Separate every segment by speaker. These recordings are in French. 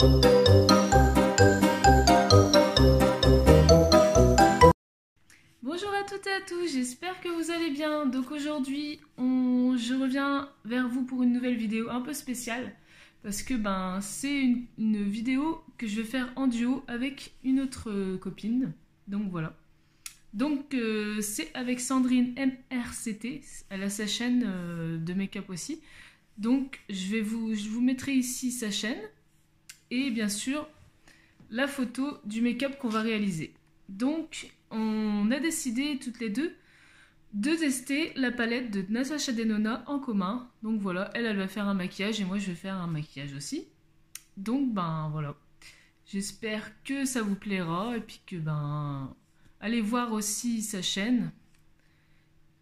Speaker 1: Bonjour à toutes et à tous, j'espère que vous allez bien. Donc aujourd'hui, je reviens vers vous pour une nouvelle vidéo un peu spéciale. Parce que c'est une vidéo que je vais faire en duo avec une autre copine. Donc voilà. Donc c'est avec Sandrine MRCT, elle a sa chaîne de make-up aussi. Donc je vous mettrai ici sa chaîne et bien sûr la photo du make-up qu'on va réaliser. Donc on a décidé toutes les deux de tester la palette de Natasha Denona en commun. Donc voilà, elle va faire un maquillage et moi je vais faire un maquillage aussi. Donc voilà, j'espère que ça vous plaira et puis que allez voir aussi sa chaîne.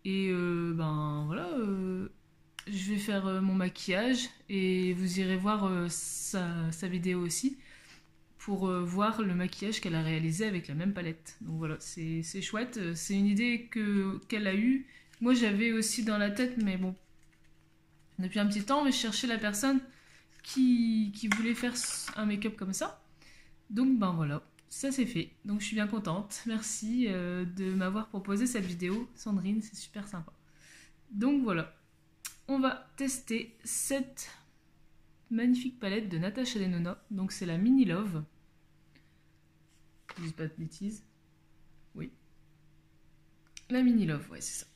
Speaker 1: Et voilà, je vais faire mon maquillage et vous irez voir sa vidéo aussi pour voir le maquillage qu'elle a réalisé avec la même palette. Donc voilà, c'est chouette, c'est une idée qu'elle a eue. Moi j'avais aussi dans la tête, mais bon, depuis un petit temps, mais je cherchais la personne qui voulait faire un make-up comme ça. Donc voilà, ça c'est fait. Donc je suis bien contente. Merci de m'avoir proposé cette vidéo, Sandrine, c'est super sympa. Donc voilà, on va tester cette magnifique palette de Natasha Denona. Donc c'est la Mini Love. Je dis pas de bêtises. Oui. La Mini Love, ouais, c'est ça.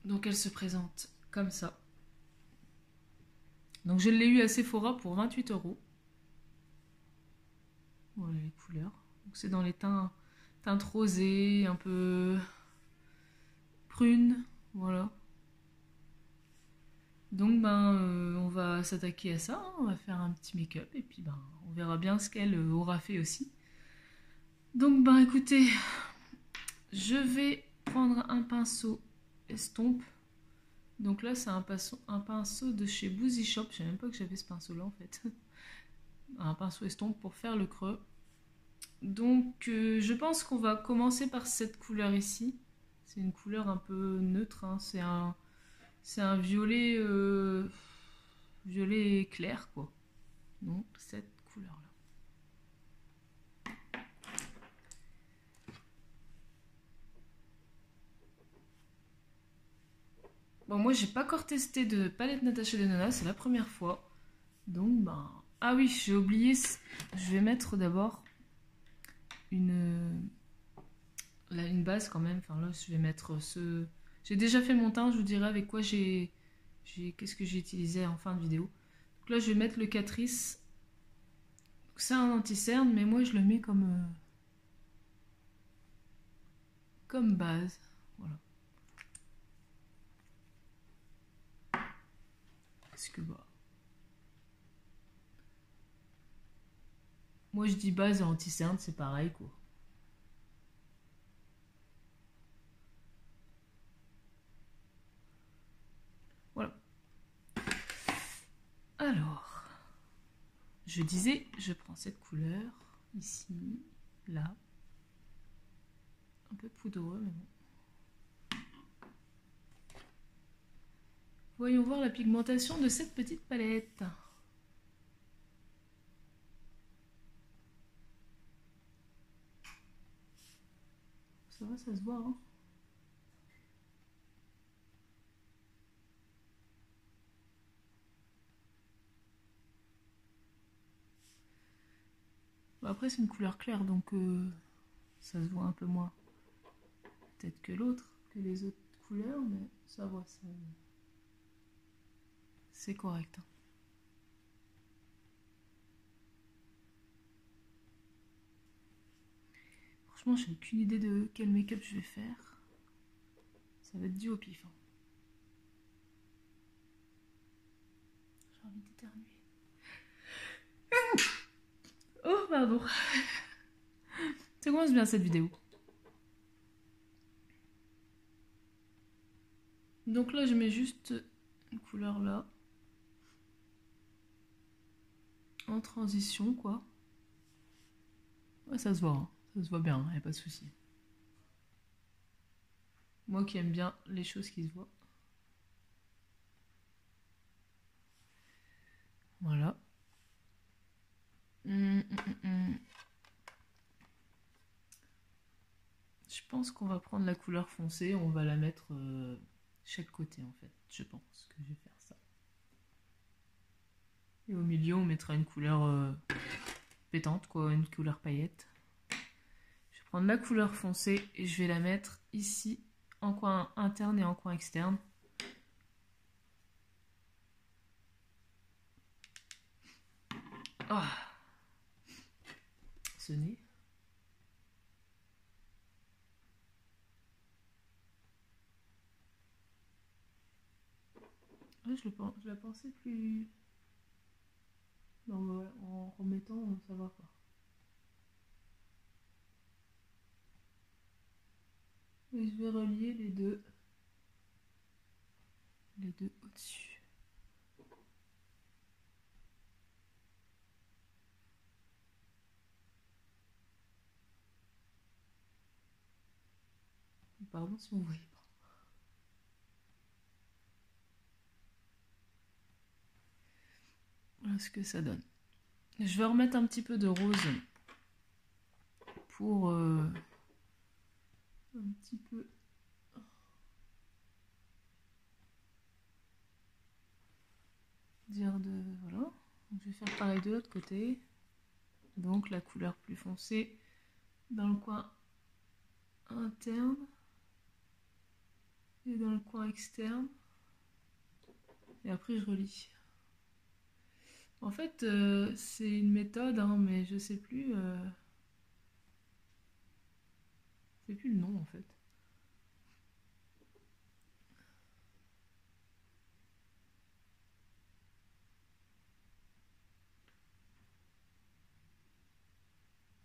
Speaker 1: Donc elle se présente comme ça. Donc je l'ai eu à Sephora pour 28 €. Voilà les couleurs. Donc c'est dans les teintes rosées, un peu prunes, voilà. Donc on va s'attaquer à ça, hein. On va faire un petit make-up et puis on verra bien ce qu'elle aura fait aussi. Donc écoutez, je vais prendre un pinceau estompe. Donc là c'est un pinceau de chez Boozy Shop, je savais même pas que j'avais ce pinceau là en fait. Un pinceau estompe pour faire le creux. Donc je pense qu'on va commencer par cette couleur ici. C'est une couleur un peu neutre, hein. C'est un violet, violet clair quoi. Donc cette couleur là. Bon, moi j'ai pas encore testé de palette Natasha Denona, c'est la première fois. Donc ah oui, j'ai oublié, je vais mettre d'abord une base quand même. Enfin là, je vais mettre ce... J'ai déjà fait mon teint, je vous dirai avec quoi qu'est-ce que j'ai utilisé en fin de vidéo. Donc là, je vais mettre le Catrice. C'est un anti-cerne, mais moi je le mets comme base. Voilà. Parce que moi je dis base et anti-cerne, c'est pareil quoi. Voilà. Alors, je disais, je prends cette couleur ici, là. Un peu poudreux, mais bon. Voyons voir la pigmentation de cette petite palette. Ça va, ça se voit, hein. Après, c'est une couleur claire, donc ça se voit un peu moins. Peut-être que les autres couleurs, mais ça va, c'est correct. Franchement, j'ai aucune idée de quel make-up je vais faire. Ça va être dû au pif. Hein. J'ai envie d'éternuer. Oh, pardon. Ça commence bien cette vidéo. Donc là, je mets juste une couleur là. En transition, quoi. Ouais, ça se voit. Hein. Ça se voit bien, y a pas de souci. Moi qui aime bien les choses qui se voient. Voilà. Je pense qu'on va prendre la couleur foncée, on va la mettre chaque côté en fait. Je pense que je vais faire ça. Et au milieu, on mettra une couleur pétante, quoi, une couleur paillette. Je vais prendre la couleur foncée et je vais la mettre ici, en coin interne et en coin externe. Ah, ce nez. Ouais, je la pensais plus... Non, voilà, en remettant, ça va pas. Et je vais relier les deux au-dessus. Pardon si vous voyez pas. Voilà ce que ça donne. Je vais remettre un petit peu de rose pour un petit peu dire de... Voilà. Donc, je vais faire pareil de l'autre côté. Donc la couleur plus foncée dans le coin interne et dans le coin externe. Et après je relis. En fait, c'est une méthode, hein, mais je sais plus... Je sais plus le nom en fait.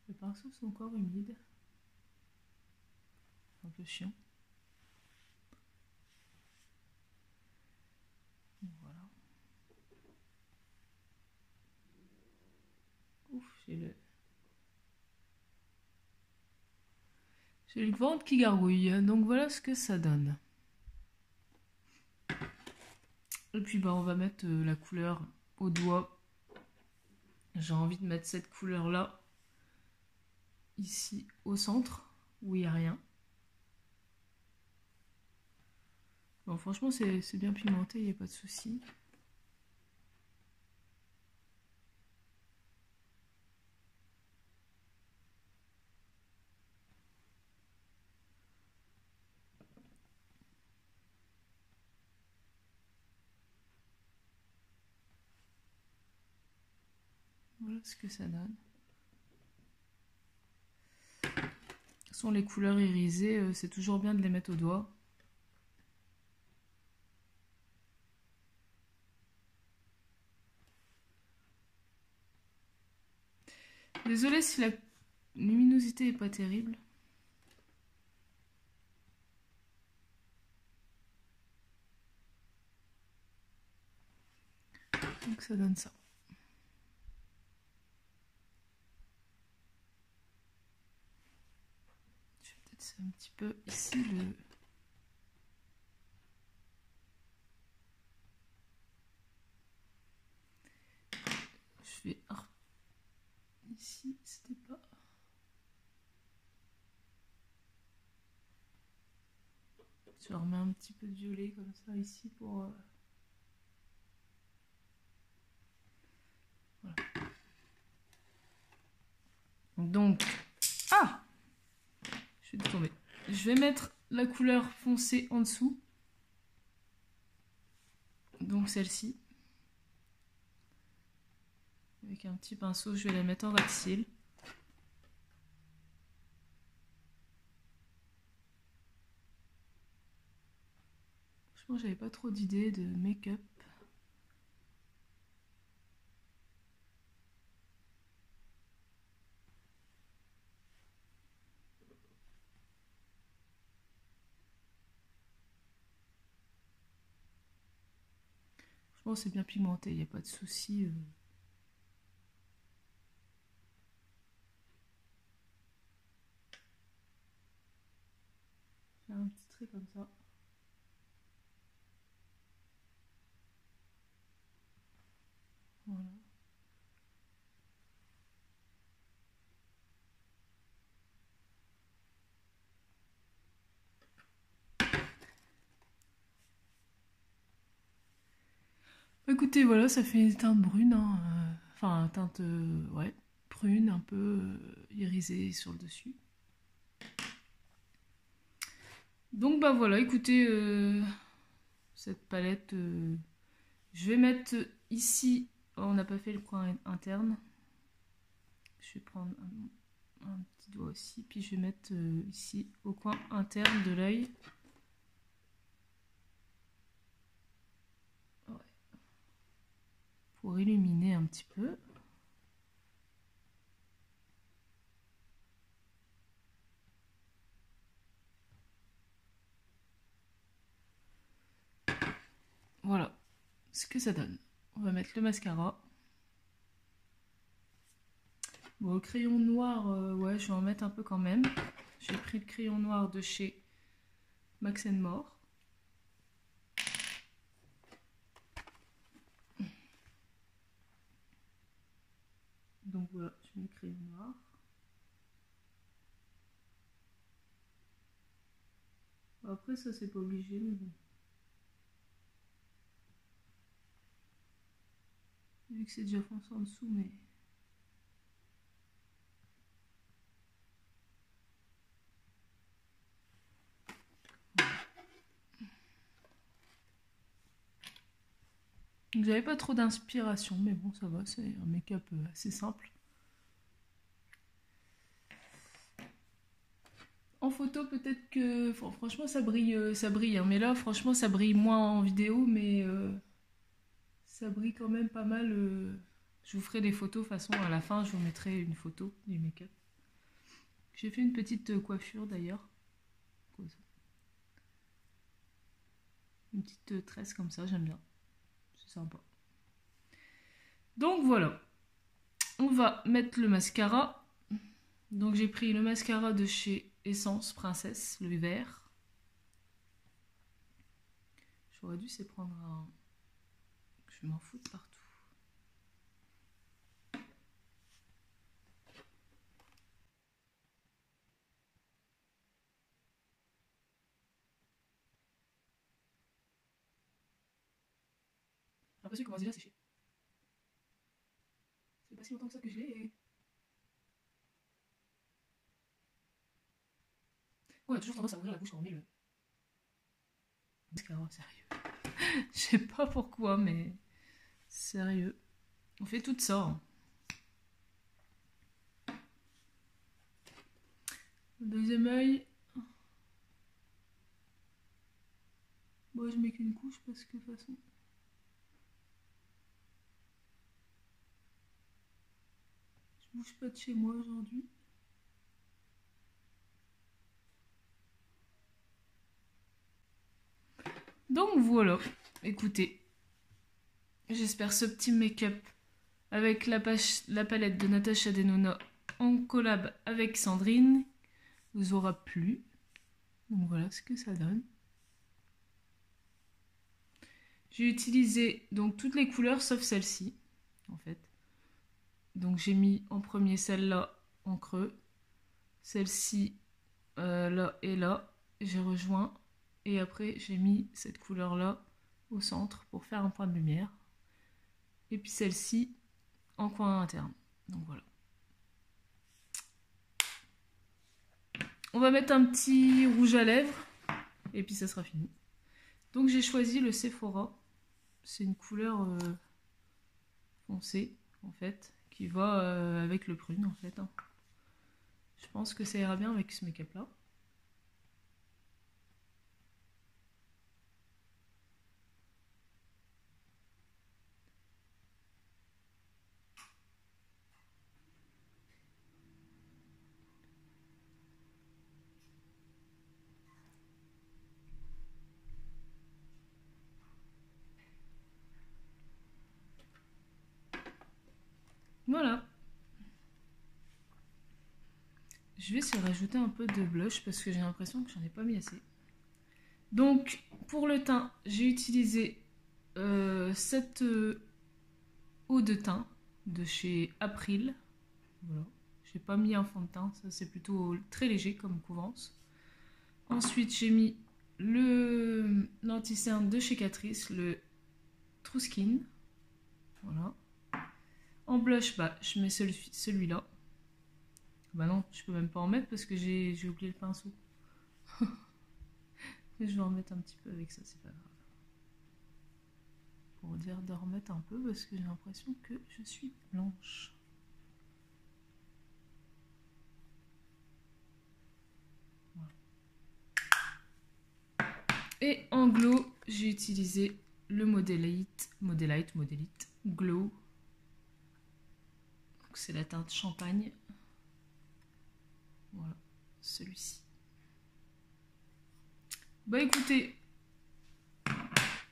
Speaker 1: Les pinceaux sont encore humides. Un peu chiant. Voilà. Ouf, j'ai le ventre qui gargouille. Donc voilà ce que ça donne. Et puis bah on va mettre la couleur au doigt. J'ai envie de mettre cette couleur là. Ici au centre où il n'y a rien. Bon, franchement c'est bien pigmenté, il n'y a pas de souci. Voilà ce que ça donne. De toute façon les couleurs irisées, c'est toujours bien de les mettre au doigt. Désolée si la luminosité est pas terrible. Donc ça donne ça. Je vais peut-être un petit peu ici le... Je vais... Ici, c'était pas... Je remets un petit peu de violet comme ça ici pour... Voilà. Donc... Ah! Je vais tomber. Je vais mettre la couleur foncée en dessous. Donc celle-ci. Avec un petit pinceau, je vais la mettre en ras de cils. Franchement, j'avais pas trop d'idées de make-up. Franchement, c'est bien pigmenté, il n'y a pas de souci. Faire un petit trait comme ça. Voilà. Écoutez, voilà, ça fait une teinte brune, hein, enfin, teinte, ouais, prune, un peu irisée sur le dessus. Donc, bah voilà, écoutez, cette palette, je vais mettre ici, oh, on n'a pas fait le coin interne. Je vais prendre un petit doigt aussi, puis je vais mettre ici, au coin interne de l'œil. Ouais. Pour illuminer un petit peu. Voilà ce que ça donne. On va mettre le mascara. Bon, le crayon noir, ouais, je vais en mettre un peu quand même. J'ai pris le crayon noir de chez Max & More. Donc voilà, je mets le crayon noir. Après ça, c'est pas obligé, mais bon. Vu que c'est déjà foncé en dessous, mais... J'avais pas trop d'inspiration, mais bon, ça va, c'est un make-up assez simple. En photo, peut-être que... Enfin, franchement, ça brille, hein. Mais là, franchement, ça brille moins en vidéo, mais ça brille quand même pas mal. Je vous ferai des photos, de toute façon, à la fin, je vous mettrai une photo du make-up. J'ai fait une petite coiffure, d'ailleurs. Une petite tresse comme ça, j'aime bien. C'est sympa. Donc, voilà. On va mettre le mascara. Donc, j'ai pris le mascara de chez Essence Princesse, le vert. J'aurais dû prendre un... Je m'en fous de partout. J'ai l'impression qu'il commence déjà à sécher. C'est pas si longtemps que ça que je l'ai et... Ouais, toujours tendance à ouvrir la bouche quand on met le mascara, sérieux. Je sais pas pourquoi, mais... Sérieux. On fait tout ça. Hein. Le deuxième œil... Bon, je mets qu'une couche parce que de toute façon... Je bouge pas de chez moi aujourd'hui. Donc voilà, écoutez, j'espère ce petit make-up avec la palette de Natasha Denona en collab avec Sandrine vous aura plu. Donc voilà ce que ça donne. J'ai utilisé donc toutes les couleurs sauf celle-ci, en fait. Donc j'ai mis en premier celle-là en creux, celle-ci là et là, j'ai rejoint. Et après, j'ai mis cette couleur-là au centre pour faire un point de lumière. Et puis celle-ci en coin interne. Donc voilà. On va mettre un petit rouge à lèvres. Et puis ça sera fini. Donc j'ai choisi le Sephora. C'est une couleur foncée, en fait, qui va avec le prune, en fait. Hein. Je pense que ça ira bien avec ce make-up-là. Voilà. Je vais essayer de rajouter un peu de blush parce que j'ai l'impression que j'en ai pas mis assez. Donc, pour le teint, j'ai utilisé cette eau de teint de chez April. Voilà. J'ai pas mis un fond de teint, ça c'est plutôt très léger comme couvance. Ensuite, j'ai mis l'anti-cerne de chez Catrice, le True Skin. Voilà. En blush, bah, je mets celui-là. Bah non, je peux même pas en mettre parce que j'ai oublié le pinceau. Mais je vais en mettre un petit peu avec ça, c'est pas grave. Pour dire de remettre un peu parce que j'ai l'impression que je suis blanche. Voilà. Et en glow, j'ai utilisé le Modelite Glow. C'est la teinte champagne. Voilà, celui-ci. Bah écoutez,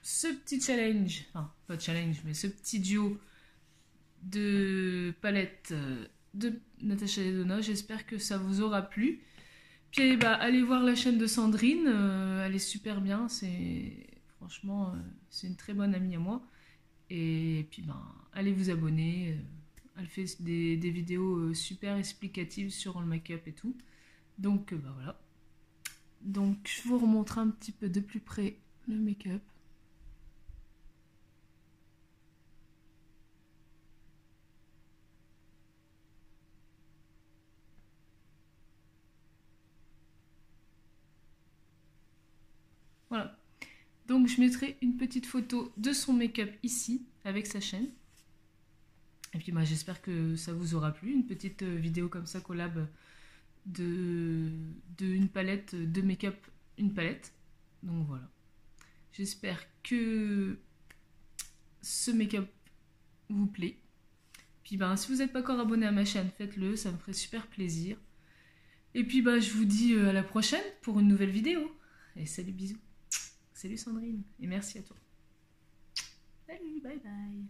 Speaker 1: ce petit challenge, enfin pas challenge, mais ce petit duo de palettes de Natasha Denona, j'espère que ça vous aura plu. Puis bah, allez voir la chaîne de Sandrine, elle est super bien, franchement c'est une très bonne amie à moi. Et puis ben allez vous abonner, elle fait des vidéos super explicatives sur le make-up et tout. Donc bah voilà. Donc je vous remontre un petit peu de plus près le make-up. Voilà. Donc je mettrai une petite photo de son make-up ici, avec sa chaîne. Et puis bah, j'espère que ça vous aura plu, une petite vidéo comme ça, collab de une palette de make-up, une palette. Donc voilà. J'espère que ce make-up vous plaît. Puis bah, si vous n'êtes pas encore abonné à ma chaîne, faites-le, ça me ferait super plaisir. Et puis bah, je vous dis à la prochaine pour une nouvelle vidéo. Et salut, bisous. Salut Sandrine, et merci à toi. Salut, bye bye.